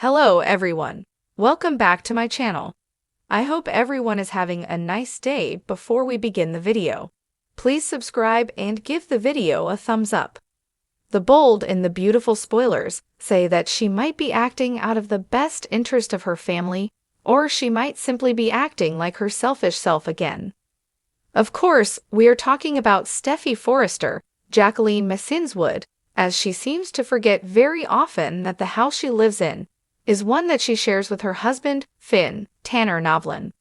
Hello everyone. Welcome back to my channel. I hope everyone is having a nice day. Before we begin the video, please subscribe and give the video a thumbs up. The bold and the beautiful spoilers say that she might be acting out of the best interest of her family, or she might simply be acting like her selfish self again. Of course, we are talking about Steffy Forrester, Jacqueline Massinswood, as she seems to forget very often that the house she lives in is one that she shares with her husband, Finn, Tanner Novlan.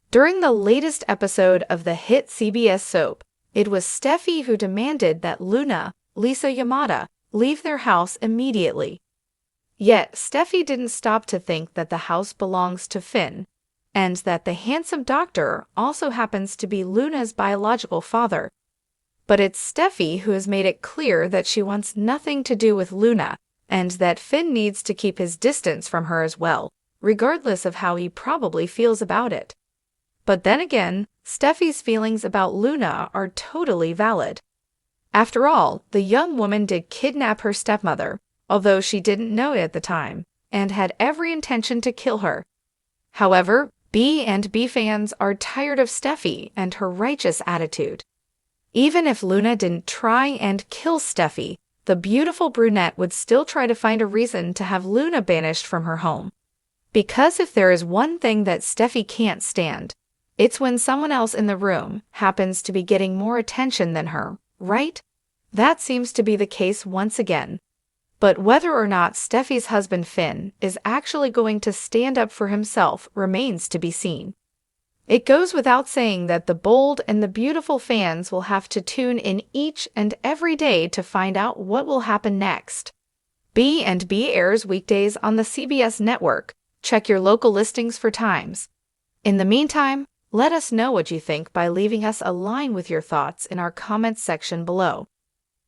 During the latest episode of the hit CBS soap, it was Steffy who demanded that Luna, Lisa Yamada, leave their house immediately. Yet, Steffy didn't stop to think that the house belongs to Finn, and that the handsome doctor also happens to be Luna's biological father. But it's Steffy who has made it clear that she wants nothing to do with Luna, and that Finn needs to keep his distance from her as well, regardless of how he probably feels about it. But then again, Steffy's feelings about Luna are totally valid. After all, the young woman did kidnap her stepmother, although she didn't know it at the time, and had every intention to kill her. However, B&B fans are tired of Steffy and her righteous attitude. Even if Luna didn't try and kill Steffy, the beautiful brunette would still try to find a reason to have Luna banished from her home. Because if there is one thing that Steffy can't stand, it's when someone else in the room happens to be getting more attention than her, right? That seems to be the case once again. But whether or not Steffy's husband Finn is actually going to stand up for himself remains to be seen. It goes without saying that the bold and the beautiful fans will have to tune in each and every day to find out what will happen next. B&B airs weekdays on the CBS network. Check your local listings for times. In the meantime, let us know what you think by leaving us a line with your thoughts in our comments section below.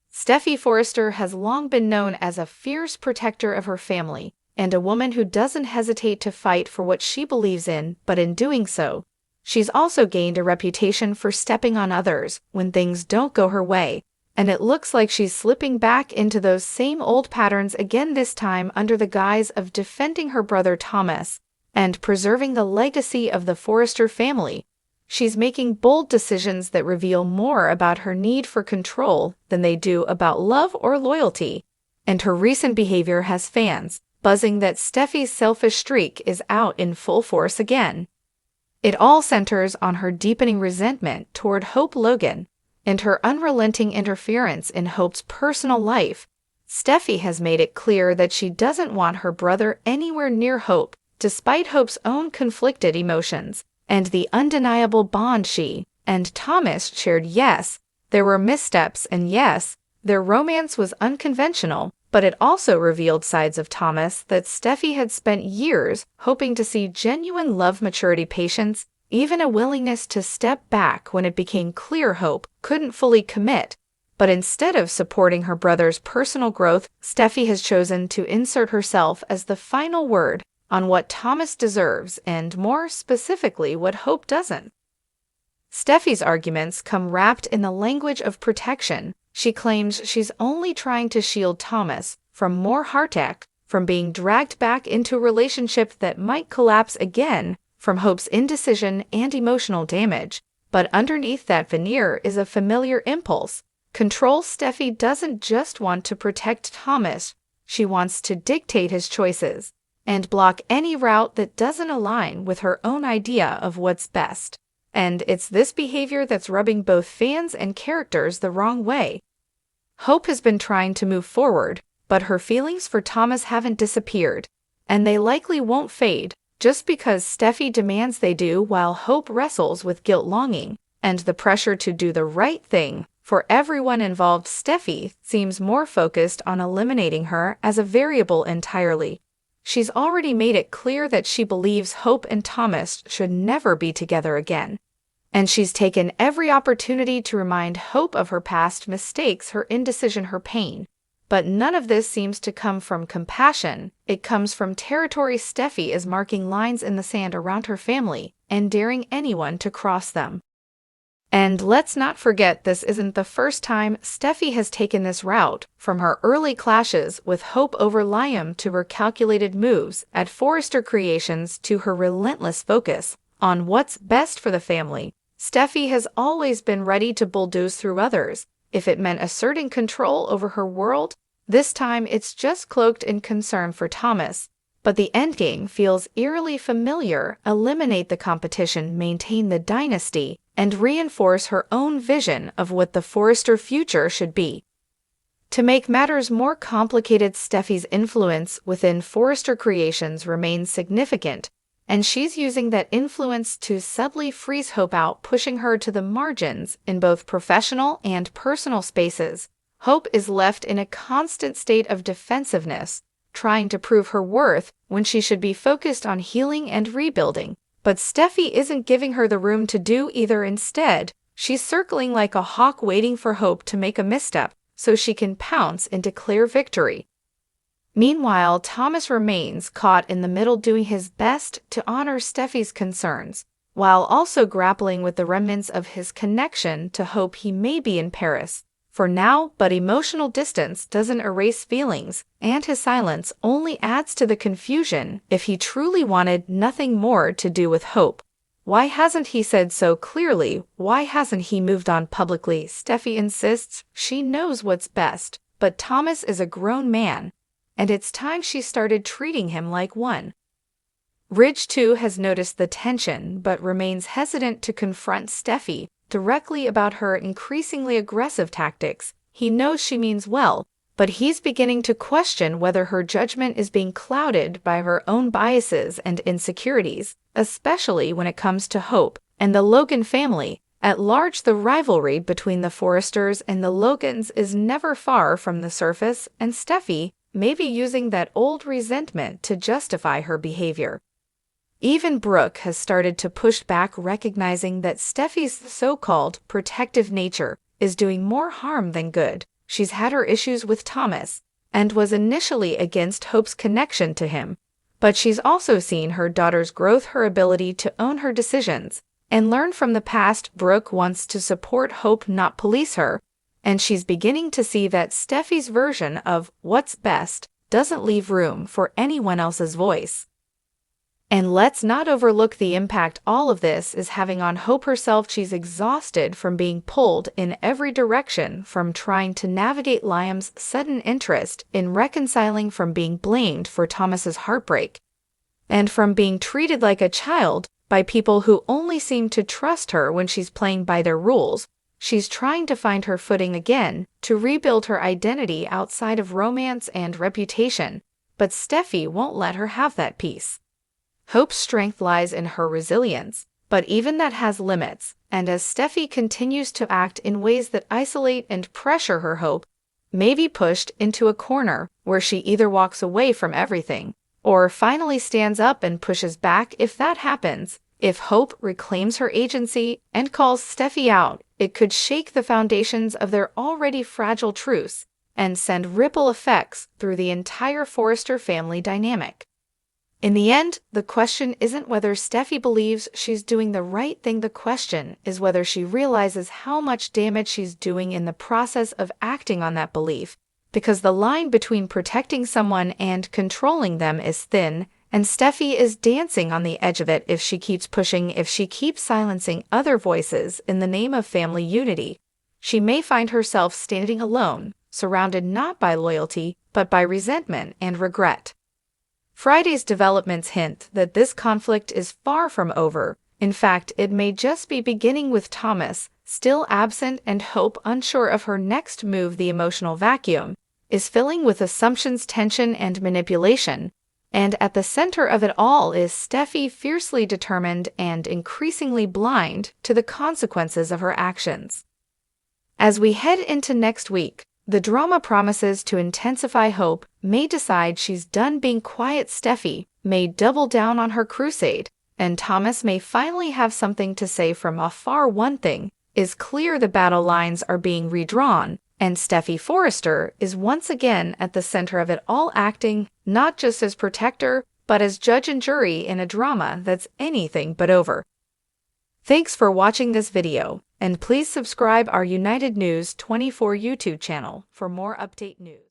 Steffy Forrester has long been known as a fierce protector of her family, and a woman who doesn't hesitate to fight for what she believes in, but in doing so, she's also gained a reputation for stepping on others when things don't go her way, and it looks like she's slipping back into those same old patterns again, this time under the guise of defending her brother Thomas and preserving the legacy of the Forrester family. She's making bold decisions that reveal more about her need for control than they do about love or loyalty, and her recent behavior has fans buzzing that Steffy's selfish streak is out in full force again. It all centers on her deepening resentment toward Hope Logan and her unrelenting interference in Hope's personal life. Steffy has made it clear that she doesn't want her brother anywhere near Hope, despite Hope's own conflicted emotions and the undeniable bond she and Thomas shared. Yes, there were missteps, and yes, their romance was unconventional, but it also revealed sides of Thomas that Steffy had spent years hoping to see: genuine love, maturity, patience, even a willingness to step back when it became clear Hope couldn't fully commit. But instead of supporting her brother's personal growth, Steffy has chosen to insert herself as the final word on what Thomas deserves, and more specifically, what Hope doesn't. Steffy's arguments come wrapped in the language of protection. She claims she's only trying to shield Thomas from more heartache, from being dragged back into a relationship that might collapse again, from Hope's indecision and emotional damage. But underneath that veneer is a familiar impulse: control. Steffy doesn't just want to protect Thomas, she wants to dictate his choices and block any route that doesn't align with her own idea of what's best. And it's this behavior that's rubbing both fans and characters the wrong way. Hope has been trying to move forward, but her feelings for Thomas haven't disappeared, and they likely won't fade just because Steffy demands they do, while Hope wrestles with guilt, longing, and the pressure to do the right thing for everyone involved. Steffy seems more focused on eliminating her as a variable entirely. She's already made it clear that she believes Hope and Thomas should never be together again, and she's taken every opportunity to remind Hope of her past mistakes, her indecision, her pain. But none of this seems to come from compassion. It comes from territory. Steffy is marking lines in the sand around her family and daring anyone to cross them. And let's not forget, this isn't the first time Steffy has taken this route, from her early clashes with Hope over Liam to her calculated moves at Forrester Creations to her relentless focus on what's best for the family. Steffy has always been ready to bulldoze through others, if it meant asserting control over her world. This time it's just cloaked in concern for Thomas. But the endgame feels eerily familiar: eliminate the competition, maintain the dynasty, and reinforce her own vision of what the Forrester future should be. To make matters more complicated, Steffy's influence within Forrester Creations remains significant, and she's using that influence to subtly freeze Hope out, pushing her to the margins in both professional and personal spaces. Hope is left in a constant state of defensiveness, trying to prove her worth when she should be focused on healing and rebuilding. But Steffy isn't giving her the room to do either. Instead, she's circling like a hawk, waiting for Hope to make a misstep so she can pounce and declare victory. Meanwhile, Thomas remains caught in the middle, doing his best to honor Steffy's concerns, while also grappling with the remnants of his connection to Hope. He may be in Paris for now, but emotional distance doesn't erase feelings, and his silence only adds to the confusion. If he truly wanted nothing more to do with Hope, why hasn't he said so clearly? Why hasn't he moved on publicly? Steffy insists she knows what's best, but Thomas is a grown man, and it's time she started treating him like one. Ridge, too, has noticed the tension but remains hesitant to confront Steffy directly about her increasingly aggressive tactics. He knows she means well, but he's beginning to question whether her judgment is being clouded by her own biases and insecurities, especially when it comes to Hope and the Logan family at large. The rivalry between the Forresters and the Logans is never far from the surface, and Steffy may be using that old resentment to justify her behavior. Even Brooke has started to push back, recognizing that Steffy's so-called protective nature is doing more harm than good. She's had her issues with Thomas and was initially against Hope's connection to him, but she's also seen her daughter's growth, her ability to own her decisions, and learn from the past. Brooke wants to support Hope, not police her, and she's beginning to see that Steffy's version of what's best doesn't leave room for anyone else's voice. And let's not overlook the impact all of this is having on Hope herself. She's exhausted from being pulled in every direction, from trying to navigate Liam's sudden interest in reconciling, from being blamed for Thomas's heartbreak, and from being treated like a child by people who only seem to trust her when she's playing by their rules. She's trying to find her footing again, to rebuild her identity outside of romance and reputation, but Steffy won't let her have that peace. Hope's strength lies in her resilience, but even that has limits, and as Steffy continues to act in ways that isolate and pressure her, Hope may be pushed into a corner where she either walks away from everything or finally stands up and pushes back. If that happens, if Hope reclaims her agency and calls Steffy out, it could shake the foundations of their already fragile truce and send ripple effects through the entire Forrester family dynamic. In the end, the question isn't whether Steffy believes she's doing the right thing. The question is whether she realizes how much damage she's doing in the process of acting on that belief, because the line between protecting someone and controlling them is thin, and Steffy is dancing on the edge of it. If she keeps pushing, if she keeps silencing other voices in the name of family unity, she may find herself standing alone, surrounded not by loyalty, but by resentment and regret. Friday's developments hint that this conflict is far from over. In fact, it may just be beginning, with Thomas still absent and Hope unsure of her next move. The emotional vacuum is filling with assumptions, tension, and manipulation, and at the center of it all is Steffy, fiercely determined and increasingly blind to the consequences of her actions. As we head into next week, the drama promises to intensify. Hope may decide she's done being quiet, Steffy may double down on her crusade, and Thomas may finally have something to say from afar. One thing is clear: the battle lines are being redrawn, and Steffy Forrester is once again at the center of it all, acting not just as protector, but as judge and jury in a drama that's anything but over. Thanks for watching this video, and please subscribe our United News 24 YouTube channel for more update news.